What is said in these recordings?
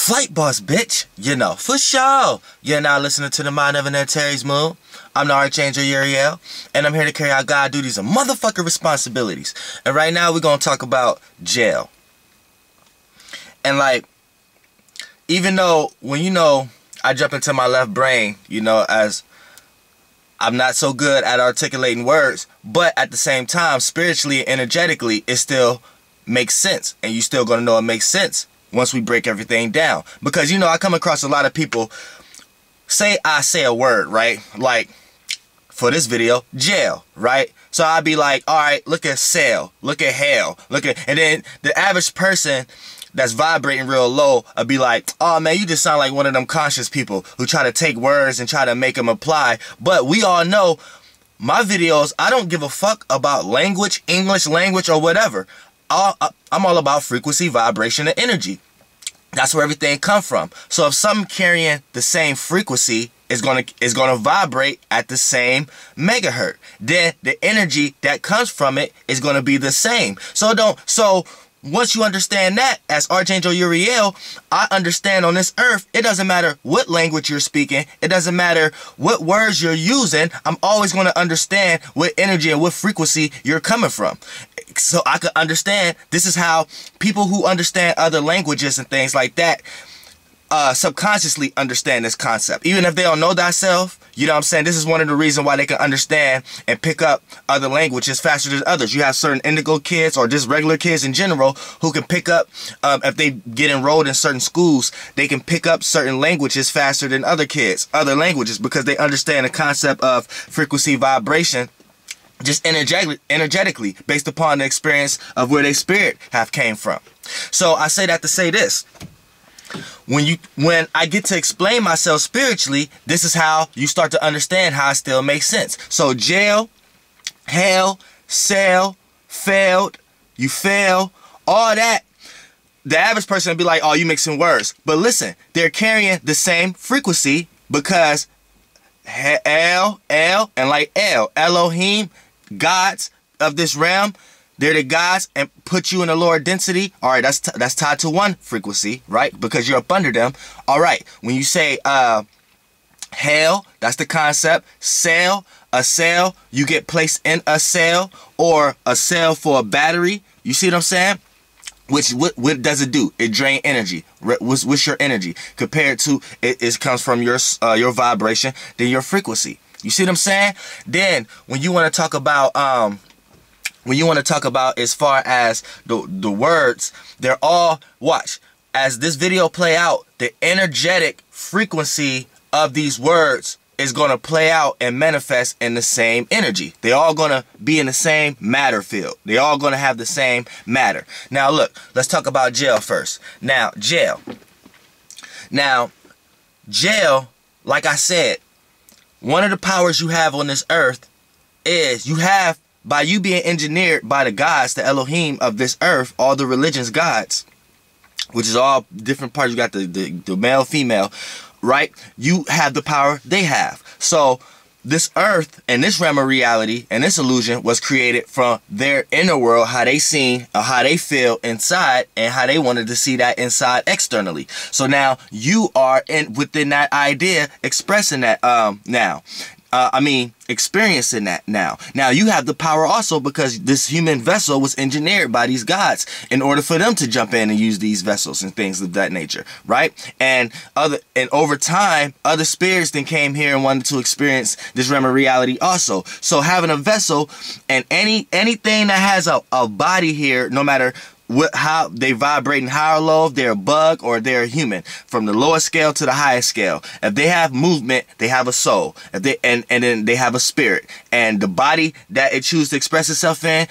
Flight boss, bitch. You know, for sure. You're now listening to the Mind of an Terry's Moon. I'm the Archangel Uriel, and I'm here to carry out God duties and motherfucking responsibilities. And right now, we're going to talk about jail. And like, even though, when I jump into my left brain, as I'm not so good at articulating words, but at the same time, spiritually and energetically, it still makes sense. And you still going to know it makes sense once we break everything down. Because, I come across a lot of people, I say a word, right? Like, for this video, jail, right? So I'd be like, all right, look at cell, look at hell, and then the average person that's vibrating real low, I'd be like, oh man, you just sound like one of them conscious people who try to take words and try to make them apply. But we all know my videos, I don't give a fuck about language, English language, or whatever. I'm all about frequency, vibration, and energy. That's where everything comes from. So if something carrying the same frequency is gonna vibrate at the same megahertz, then the energy that comes from it is gonna be the same. So once you understand that, as Archangel Uriel, I understand on this earth, it doesn't matter what language you're speaking, it doesn't matter what words you're using, I'm always going to understand what energy and what frequency you're coming from. So I could understand, this is how people who understand other languages and things like that subconsciously understand this concept. Even if they don't know thyself, you know what I'm saying? This is one of the reasons why they can understand and pick up other languages faster than others. You have certain indigo kids or just regular kids in general who can pick up, if they get enrolled in certain schools, they can pick up certain languages faster than other kids, other languages, because they understand the concept of frequency vibration just energetically based upon the experience of where their spirit have came from. So I say that to say this. When I get to explain myself spiritually, this is how you start to understand how it still makes sense. So jail, hell, cell, failed, you fail, all that. The average person would be like, oh, you mixing words. But listen, they're carrying the same frequency because El, and like Elohim, gods of this realm, they're the gods and put you in a lower density. All right, that's tied to one frequency, right? Because you're up under them. All right, when you say hell, that's the concept. Cell, a cell, you get placed in a cell, or a cell for a battery. You see what I'm saying? What does it do? It drain energy. What's your energy compared to it comes from your vibration, then your frequency. You see what I'm saying? Then when you want to talk about as far as the words, they're all, watch, as this video play out, the energetic frequency of these words is going to play out and manifest in the same energy. They're all going to be in the same matter field. They're all going to have the same matter. Now look, let's talk about jail first. Now, jail, like I said, one of the powers you have on this earth is by you being engineered by the gods, the Elohim of this earth, all the religions gods, which is all different parts. You got the male, female, right? You have the power they have. So this earth and this realm of reality and this illusion was created from their inner world, how they seen or how they feel inside, and how they wanted to see that inside externally. So now you are within that idea, expressing that experiencing that now. Now you have the power also, because this human vessel was engineered by these gods in order for them to jump in and use these vessels and things of that nature, right? And over time, other spirits then came here and wanted to experience this realm of reality also. So having a vessel and anything that has a body here, no matter how they vibrating high or low, if they're a bug or they're a human, from the lowest scale to the highest scale. If they have movement, they have a soul. If they and then they have a spirit, and the body that it chooses to express itself in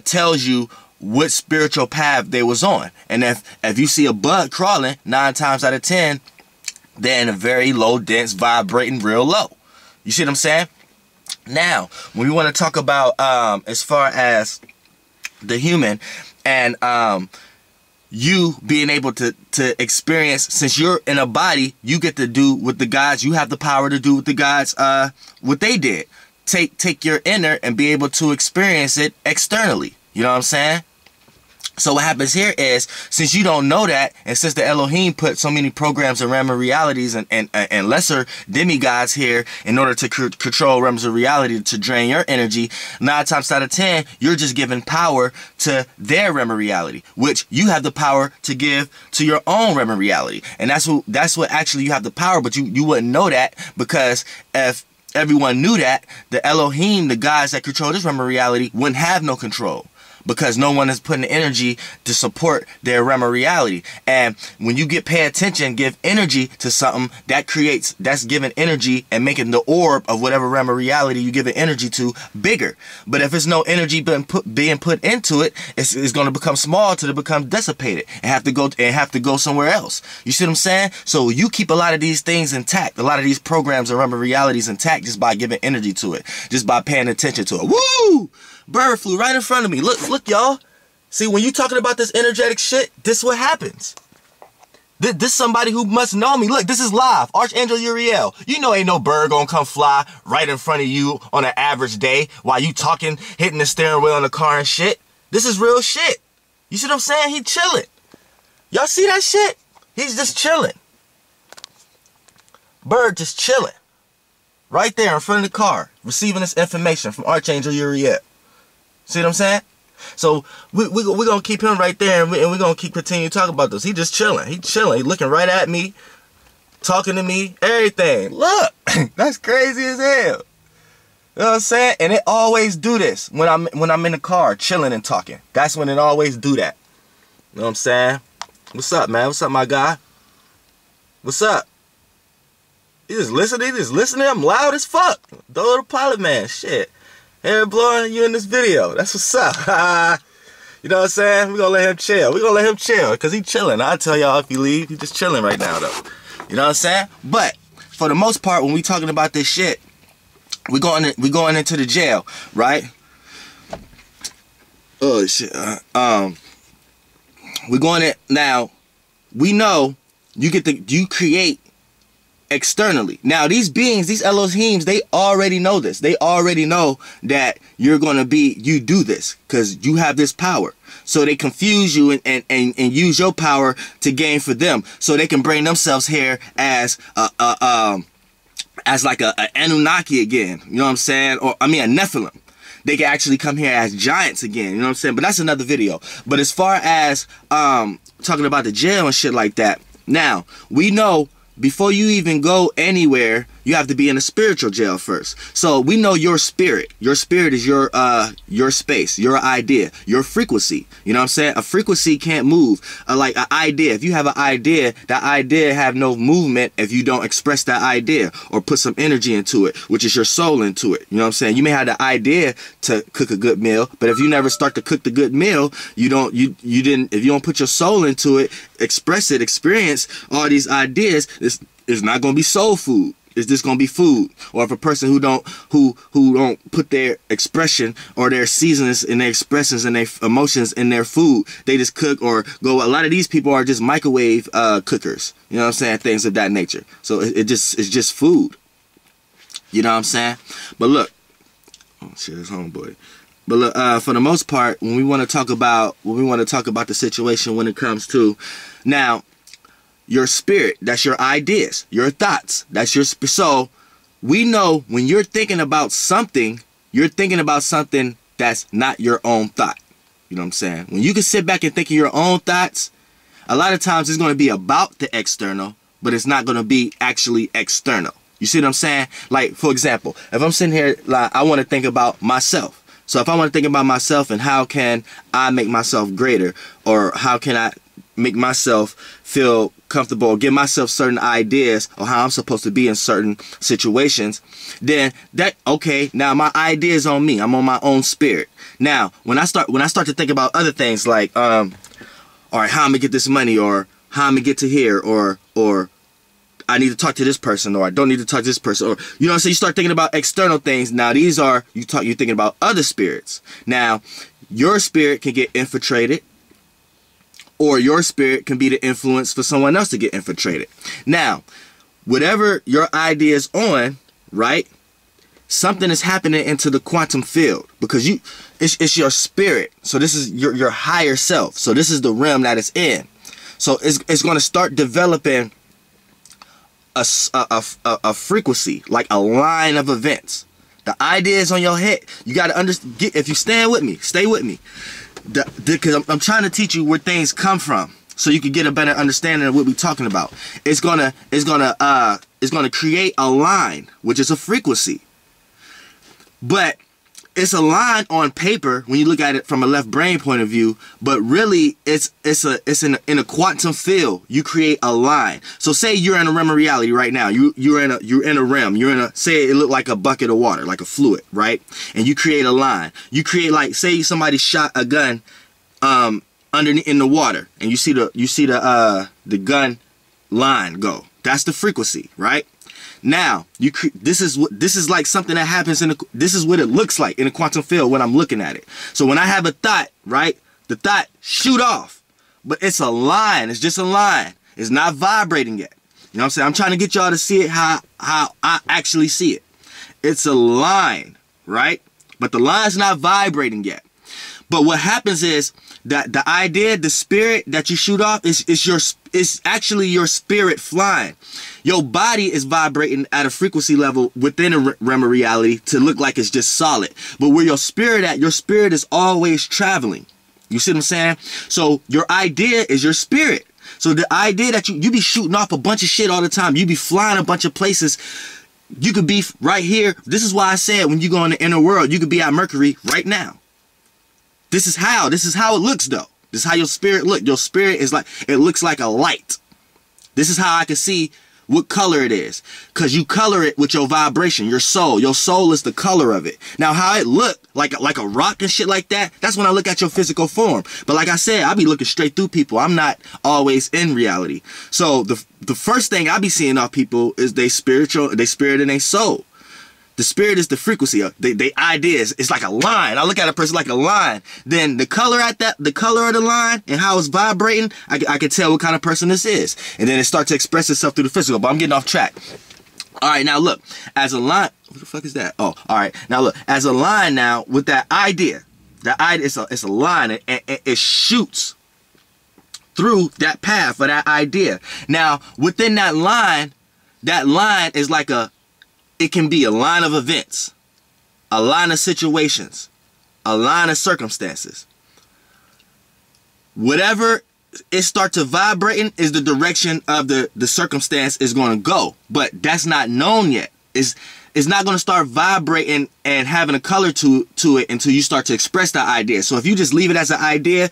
tells you what spiritual path they was on. And if you see a bug crawling, 9 times out of 10, they're in a very low, dense, vibrating real low. You see what I'm saying? Now, when we want to talk about as far as the human, and you being able to experience, since you're in a body, you get to do what the gods, you have the power to do what the gods, what they did. Take your inner and be able to experience it externally. You know what I'm saying? So what happens here is, since you don't know that, and since the Elohim put so many programs and realm of realities and lesser demigods here in order to control realms of reality to drain your energy, 9 times out of 10, you're just giving power to their realm of reality, which you have the power to give to your own realm of reality. And that's what actually you have the power, but you wouldn't know that, because if everyone knew that, the Elohim, the gods that control this realm of reality, wouldn't have no control, because no one is putting energy to support their realm of reality. And when you pay attention, give energy to something, that's giving energy and making the orb of whatever realm of reality you give it energy to bigger. But if there's no energy being put into it, it's going to become small till it becomes dissipated and have to go somewhere else. You see what I'm saying? So you keep a lot of these things intact, a lot of these programs and realm of realities intact, just by giving energy to it, just by paying attention to it. Woo! Bird flew right in front of me. Look, y'all. See, when you talking about this energetic shit, this what happens. This somebody who must know me. Look, this is live. Archangel Uriel. You know ain't no bird gonna come fly right in front of you on an average day while you talking, hitting the steering wheel in the car and shit. This is real shit. You see what I'm saying? He chilling. Y'all see that shit? He's just chilling. Bird just chilling. Right there in front of the car, receiving this information from Archangel Uriel. See what I'm saying? So we're going to keep him right there, and we're going to continue talking about this. He just chilling. He chilling. He looking right at me, talking to me, everything. Look, that's crazy as hell. You know what I'm saying? And it always do this when I'm in the car chilling and talking. That's when it always do that. You know what I'm saying? What's up, man? What's up, my guy? What's up? He just listening. I'm loud as fuck. The little pilot man. Shit. Hair blowing, you in this video. That's what's up. You know what I'm saying? We're going to let him chill. We're going to let him chill because he chilling. I'll tell y'all if he leave. He's just chilling right now, though. You know what I'm saying? But for the most part, when we talking about this shit, we going into the jail, right? Oh, shit. We're going in. Now, we know you create externally. Now, these beings, these Elohims, they already know this. They already know that you do this because you have this power. So they confuse you and use your power to gain for them. So they can bring themselves here as like a Anunnaki again. You know what I'm saying? Or, I mean, a Nephilim. They can actually come here as giants again. You know what I'm saying? But that's another video. But as far as talking about the jail and shit like that, now, we know before you even go anywhere, you have to be in a spiritual jail first. So we know your spirit. Your spirit is your space, your idea, your frequency. You know what I'm saying? A frequency can't move. Like an idea. If you have an idea, that idea have no movement if you don't express that idea or put some energy into it, which is your soul into it. You know what I'm saying? You may have the idea to cook a good meal, but if you never start to cook the good meal, if you don't put your soul into it, express it, experience all these ideas, it's not going to be soul food. It's just gonna be food. Or if a person who don't put their expression or their seasons and their expressions and their emotions in their food, they just cook or go. A lot of these people are just microwave cookers. You know what I'm saying? Things of that nature. So it's just food. You know what I'm saying? But look, oh shit, it's homeboy. But look, for the most part, when we want to talk about the situation when it comes to now. Your spirit, that's your ideas, your thoughts, that's your so we know when you're thinking about something, you're thinking about something that's not your own thought. You know what I'm saying? When you can sit back and think of your own thoughts, a lot of times it's going to be about the external, but it's not going to be actually external. You see what I'm saying? Like, for example, if I'm sitting here, like, I want to think about myself. So if I want to think about myself and how can I make myself greater, or how can I make myself feel comfortable or give myself certain ideas of how I'm supposed to be in certain situations, then okay, now my idea is on me. I'm on my own spirit. Now, when I start to think about other things like, all right, how I'm gonna get this money, or how I'm gonna get to here, or I need to talk to this person, or I don't need to talk to this person, or you know what I'm saying? You start thinking about external things. Now these are you're thinking about other spirits. Now, your spirit can get infiltrated, or your spirit can be the influence for someone else to get infiltrated. Now, whatever your idea is on, right? something is happening into the quantum field, because it's your spirit. So this is your higher self. So this is the realm that it's in. So it's going to start developing a frequency, like a line of events. The ideas on your head, you got to understand. If you stay with me, because I'm trying to teach you where things come from, so you can get a better understanding of what we're talking about. It's gonna create a line, which is a frequency. But it's a line on paper when you look at it from a left brain point of view, but really it's in a quantum field. You create a line. So say you're in a realm of reality right now. You're in a realm. Say it looked like a bucket of water, like a fluid, right? And you create a line. You create, like, say somebody shot a gun underneath in the water, and you see the gun line go. That's the frequency, right? Now this is like something that happens this is what it looks like in a quantum field when I'm looking at it. So when I have a thought, right, the thought shoot off, but it's a line. It's just a line. It's not vibrating yet. You know what I'm saying? I'm trying to get y'all to see it how I actually see it. It's a line, right? But the line's not vibrating yet. But what happens is that the idea, the spirit that you shoot off is actually your spirit flying. Your body is vibrating at a frequency level within a realm of reality to look like it's just solid. But where your spirit at, your spirit is always traveling. You see what I'm saying? So your idea is your spirit. So the idea that you be shooting off a bunch of shit all the time. You be flying a bunch of places. You could be right here. This is why I said when you go in the inner world, you could be at Mercury right now. This is how it looks, though. This is how your spirit looks. Your spirit is like, it looks like a light. This is how I can see what color it is, because you color it with your vibration, your soul. Your soul is the color of it. Now, how it look like a rock and shit like that, that's when I look at your physical form. But like I said, I be looking straight through people. I'm not always in reality. So the first thing I be seeing off people is they spirit and they soul. The spirit is the frequency of they ideas. It's like a line. I look at a person like a line. Then the color of the line and how it's vibrating, I can tell what kind of person this is. And then it starts to express itself through the physical. But I'm getting off track. All right, now look, as a line, what the fuck is that? Oh, all right. Now look, as a line now with that idea, it's a line, and it shoots through that path of that idea. Now within that line is like it can be a line of events, a line of situations, a line of circumstances. Whatever it starts to vibrating is the direction of the circumstance is going to go. But that's not known yet. It's not going to start vibrating and having a color to it until you start to express that idea. So if you just leave it as an idea,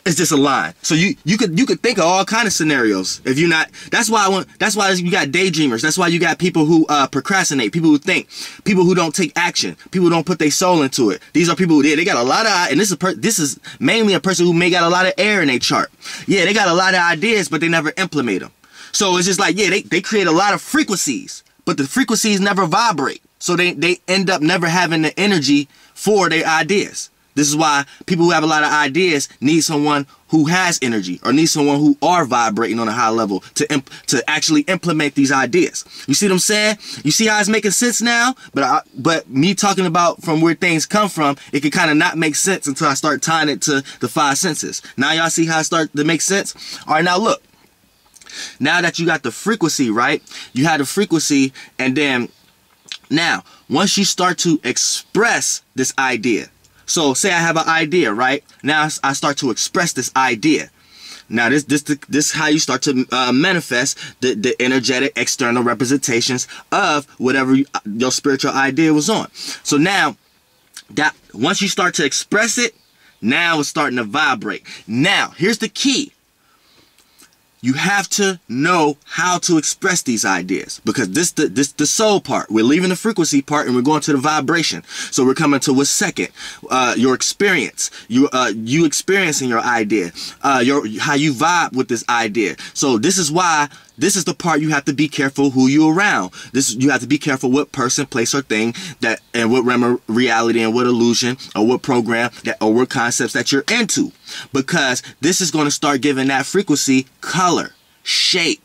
it's just a line. So you could think of all kind of scenarios. If you're not, that's why you got daydreamers. That's why you got people who procrastinate, people who think, people who don't take action, people who don't put their soul into it. These are people who they got a lot of, and this is mainly a person who may got a lot of air in their chart. Yeah, they got a lot of ideas, but they never implement them. So it's just like, yeah, they create a lot of frequencies, but the frequencies never vibrate. So they end up never having the energy for their ideas. This is why people who have a lot of ideas need someone who has energy, or need someone who are vibrating on a high level to actually implement these ideas. You see what I'm saying? You see how it's making sense now? But me talking about from where things come from, it can kind of not make sense until I start tying it to the five senses. Now y'all see how it start to make sense? All right, now look. Now that you got the frequency, right? You had the frequency, and then now once you start to express this idea. So say I have an idea, right? Now I start to express this idea. Now this is how you start to manifest the energetic external representations of whatever your spiritual idea was on. So now that once you start to express it, now it's starting to vibrate. Now here's the key. You have to know how to express these ideas, because this the soul part. We're leaving the frequency part and we're going to the vibration. So we're coming to what's second, your experience, you experiencing your idea, how you vibe with this idea. So this is why this is the part you have to be careful who you around. You have to be careful what person, place, or thing and what realm of reality and what illusion or what program or what concepts that you're into, because this is going to start giving that frequency color, shape,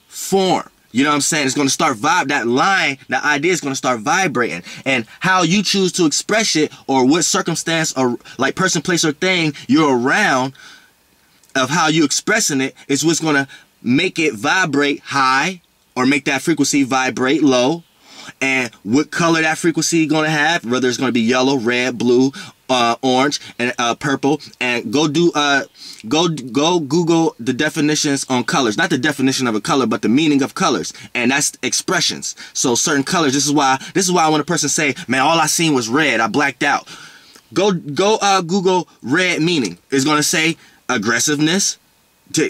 form. You know what I'm saying? It's going to start that line, that idea is going to start vibrating. And how you choose to express it, or what circumstance or like person, place, or thing you're around, of how you expressing it, is what's going to make it vibrate high or make that frequency vibrate low. And what color that frequency going to have, whether it's going to be yellow, red, blue, orange, and purple. And go Google the definitions on colors. Not the definition of a color, but the meaning of colors. And that's expressions. So certain colors, this is why when a person say, man, all I seen was red, I blacked out. Go Google red meaning. It's going to say aggressiveness.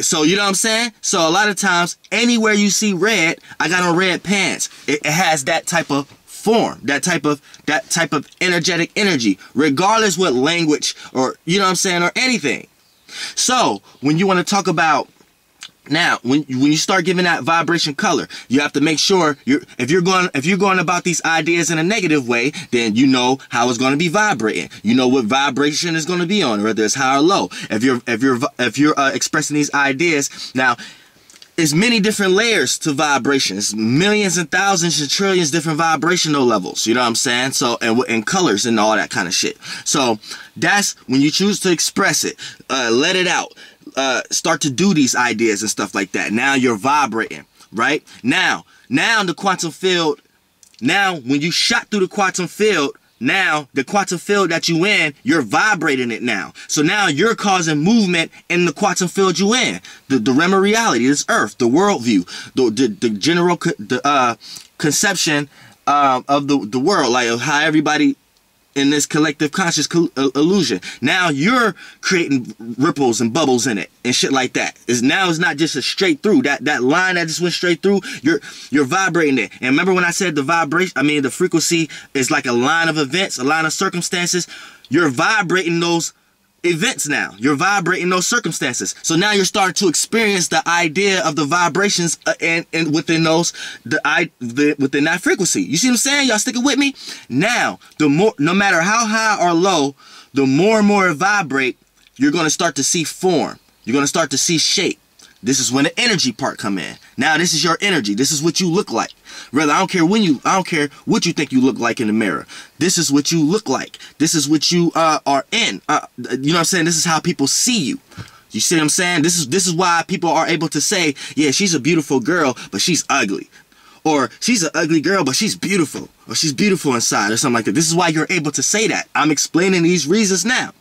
So you know what I'm saying? So a lot of times, anywhere you see red, I got on red pants. It has that type of form, that type of energetic energy, regardless what language, or you know what I'm saying, or anything. So when you want to talk about, now when you start giving that vibration color, you have to make sure if you're going about these ideas in a negative way, then you know how it's going to be vibrating. You know what vibration is going to be on, whether it's high or low. If you're expressing these ideas, now there's many different layers to vibration. It's millions and thousands and trillions different vibrational levels. You know what I'm saying? So and colors and all that kind of shit. So that's when you choose to express it, let it out. Start to do these ideas and stuff like that. Now you're vibrating, right? Now the quantum field, now when you shot through the quantum field, now the quantum field that you in, you're vibrating it now. So now you're causing movement in the quantum field you in. The realm of reality, this earth, the worldview, the general conception of the world, like of how everybody in this collective conscious illusion. Now you're creating ripples and bubbles in it and shit like that. It's not just a straight through. That line that just went straight through, you're vibrating it. And remember when I said the frequency is like a line of events, a line of circumstances. You're vibrating those events now. You're vibrating those circumstances. So now you're starting to experience the idea of the vibrations and within those within that frequency. You see what I'm saying? Y'all sticking with me? Now, no matter how high or low, the more and more it vibrate, you're going to start to see form. You're going to start to see shape. This is when the energy part come in. Now this is your energy. This is what you look like. Rather, I don't care what you think you look like in the mirror. This is what you look like. This is what you are in. You know what I'm saying? This is how people see you. You see what I'm saying? This is why people are able to say, yeah, she's a beautiful girl, but she's ugly. Or she's an ugly girl, but she's beautiful. Or she's beautiful inside, or something like that. This is why you're able to say that. I'm explaining these reasons now.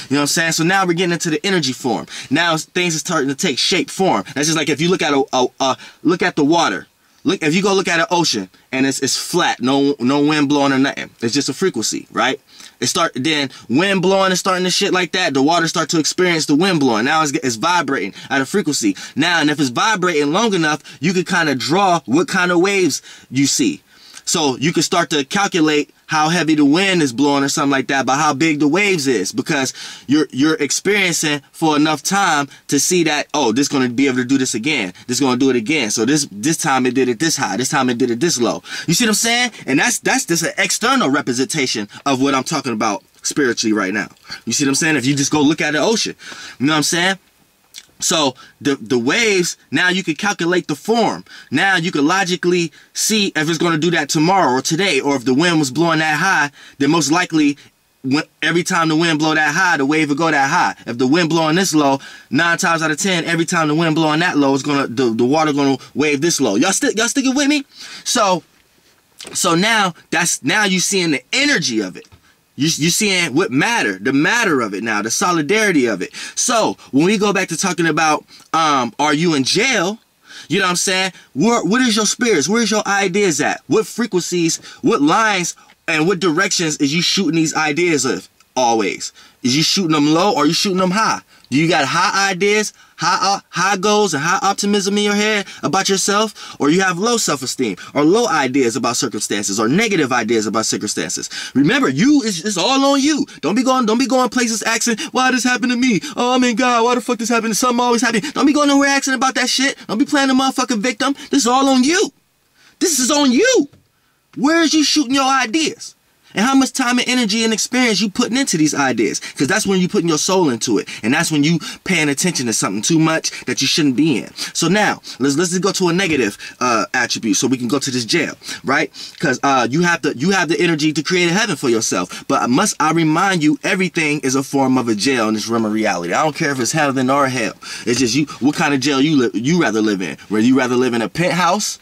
You know what I'm saying? So now we're getting into the energy form. Now things are starting to take shape, form. That's just like if you look at look at the water. If you go look at an ocean and it's flat, no wind blowing or nothing. It's just a frequency, right? Then wind blowing and starting to shit like that. The water start to experience the wind blowing. Now it's vibrating at a frequency. Now, and if it's vibrating long enough, you can kind of draw what kind of waves you see. So you can start to calculate how heavy the wind is blowing or something like that by how big the waves is, because you're experiencing for enough time to see that, oh, this is going to be able to do this again. This is going to do it again. So this time it did it this high. This time it did it this low. You see what I'm saying? And that's just an external representation of what I'm talking about spiritually right now. You see what I'm saying? If you just go look at the ocean, you know what I'm saying? So the waves, now you can calculate the form. Now you can logically see if it's going to do that tomorrow or today, or if the wind was blowing that high, then most likely every time the wind blow that high, the wave will go that high. If the wind blowing this low, 9 times out of 10, every time the wind blowing that low, is the water gonna wave this low. Y'all sticking with me? So now you seeing the energy of it. You seeing what the matter of it now, the solidarity of it. So when we go back to talking about, are you in jail? You know what I'm saying? What is your spirits? Where's your ideas at? What frequencies, what lines, and what directions is you shooting these ideas of always? Is you shooting them low or are you shooting them high? Do you got high ideas, high goals, and high optimism in your head about yourself? Or you have low self-esteem, or low ideas about circumstances, or negative ideas about circumstances? Remember, it's all on you. Don't be going places asking, why this happened to me? Oh, I'm in God, why the fuck this happened? Something always happening. Don't be going nowhere asking about that shit. Don't be playing the motherfucking victim. This is all on you. This is on you. Where is you shooting your ideas? And how much time and energy and experience you putting into these ideas. Because that's when you putting your soul into it. And that's when you paying attention to something too much that you shouldn't be in. So now, let's just go to a negative attribute so we can go to this jail, right? Because you have the energy to create a heaven for yourself. But must I remind you, everything is a form of a jail in this realm of reality. I don't care if it's heaven or hell. It's just you. What kind of jail you rather live in? Where you rather live in a penthouse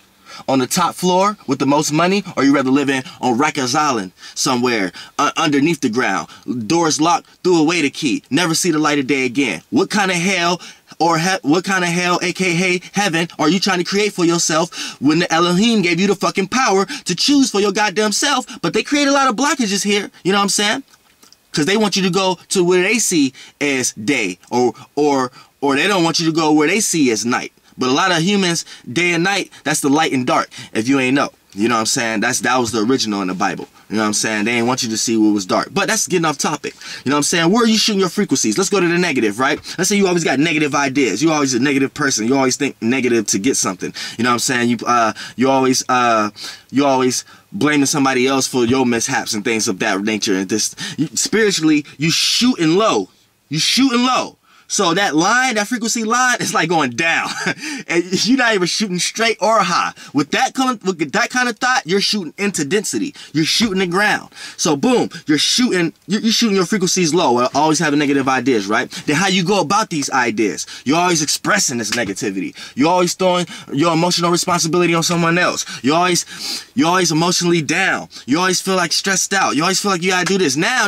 on the top floor with the most money, or you rather live in on Rikers Island somewhere underneath the ground, doors locked, threw away the key, never see the light of day again? What kind of hell, or what kind of hell, aka heaven, are you trying to create for yourself when the Elohim gave you the fucking power to choose for your goddamn self? But they create a lot of blockages here, you know what I'm saying? Because they want you to go to where they see as day, or they don't want you to go where they see as night. But a lot of humans, day and night, that's the light and dark, if you ain't know. You know what I'm saying? That was the original in the Bible. You know what I'm saying? They ain't want you to see what was dark. But that's getting off topic. You know what I'm saying? Where are you shooting your frequencies? Let's go to the negative, right? Let's say you always got negative ideas. You always a negative person. You always think negative to get something. You know what I'm saying? You always blaming somebody else for your mishaps and things of that nature. And spiritually, you shooting low. You shooting low. So that line, that frequency line, is like going down. And you're not even shooting straight or high. With that kind of thought, you're shooting into density. You're shooting the ground. So boom, you're shooting your frequencies low. Always having negative ideas, right? Then how you go about these ideas? You're always expressing this negativity. You're always throwing your emotional responsibility on someone else. You're always emotionally down. You always feel like stressed out. You always feel like you gotta do this. Now,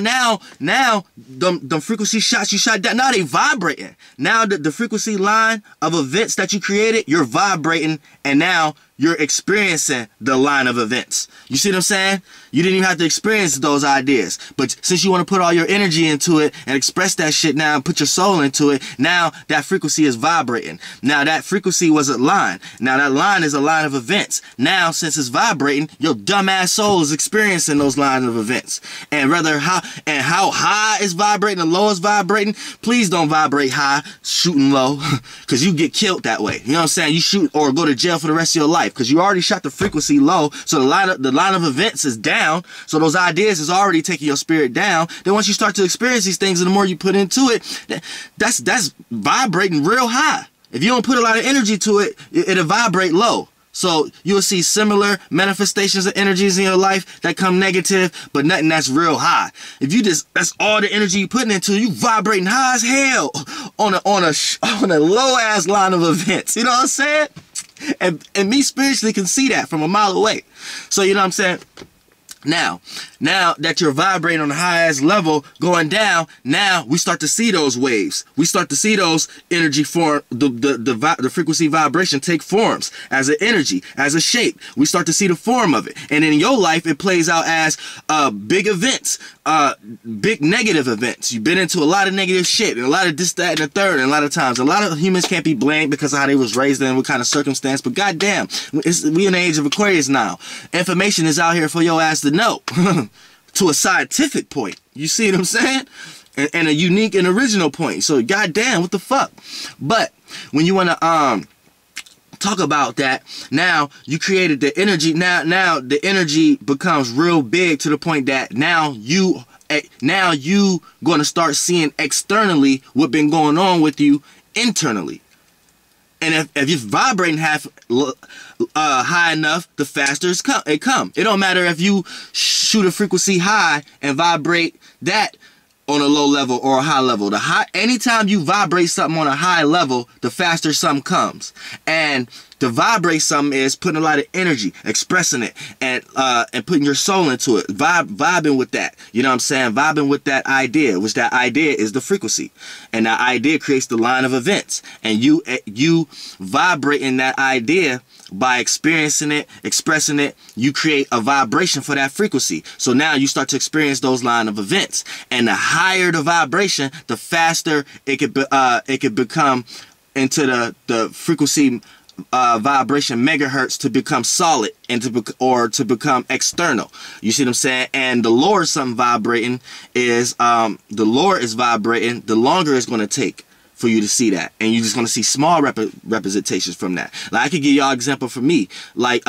them frequency shots you shot down, now they vibrate. Now the frequency line of events that you created, you're vibrating, and now you're experiencing the line of events. You see what I'm saying? You didn't even have to experience those ideas. But since you want to put all your energy into it and express that shit now and put your soul into it, now that frequency is vibrating. Now that frequency was a line. Now that line is a line of events. Now, since it's vibrating, your dumbass soul is experiencing those lines of events. And how high is vibrating and low is vibrating, please don't vibrate high, shooting low, because you get killed that way. You know what I'm saying? You shoot or go to jail for the rest of your life, because you already shot the frequency low, so the line of events is down, so those ideas is already taking your spirit down. Then once you start to experience these things, and the more you put into it, that's vibrating real high. If you don't put a lot of energy to it, it'll vibrate low. So you'll see similar manifestations of energies in your life that come negative, but nothing that's real high. If you that's all the energy you putting into, you vibrating high as hell on a low ass line of events. You know what I'm saying? And me spiritually can see that from a mile away. So you know what I'm saying? Now that you're vibrating on the highest level going down, now we start to see those waves. We start to see those energy form, the frequency vibration take forms as an energy, as a shape. We start to see the form of it. And in your life, it plays out as big events, big negative events. You've been into a lot of negative shit and a lot of this, that, and the third. And a lot of times, a lot of humans can't be blamed because of how they was raised and what kind of circumstance. But goddamn, we in the age of Aquarius now. Information is out here for your ass to know. To a scientific point. You see what I'm saying? And a unique and original point. So goddamn, what the fuck? But when you want to talk about that, now you created the energy. Now the energy becomes real big to the point that now you going to start seeing externally what been going on with you internally. And if you're vibrating high enough, the faster it come. It don't matter if you shoot a frequency high and vibrate that on a low level or a high level. Anytime you vibrate something on a high level, the faster something comes. And to vibrate something is putting a lot of energy, expressing it, and putting your soul into it, vibing with that. You know what I'm saying? Vibing with that idea, which that idea is the frequency. And that idea creates the line of events. And you vibrating that idea by experiencing it, expressing it, you create a vibration for that frequency. So now you start to experience those line of events. And the higher the vibration, the faster it could become into the frequency vibration megahertz to become solid and to become external. You see what I'm saying? And the lower something vibrating is the lower is vibrating, the longer it's going to take for you to see that, and you're just going to see small representations from that. Like I could give y'all an example for me. Like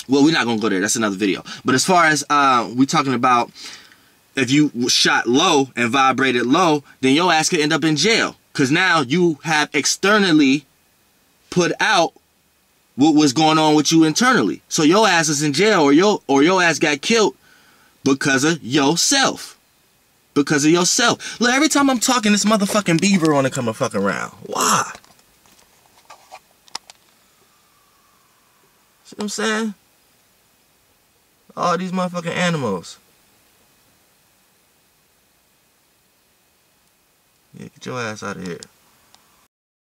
Well, we're not gonna go there. That's another video. But as far as we talking about, if you shot low and vibrated low, then your ass could end up in jail. Because now you have externally put out what was going on with you internally. So your ass is in jail, or your ass got killed because of yourself. Because of yourself. Look, every time I'm talking, this motherfucking beaver wanna come and fuck around. Why? See what I'm saying? All these motherfucking animals. Yeah, get your ass out of here.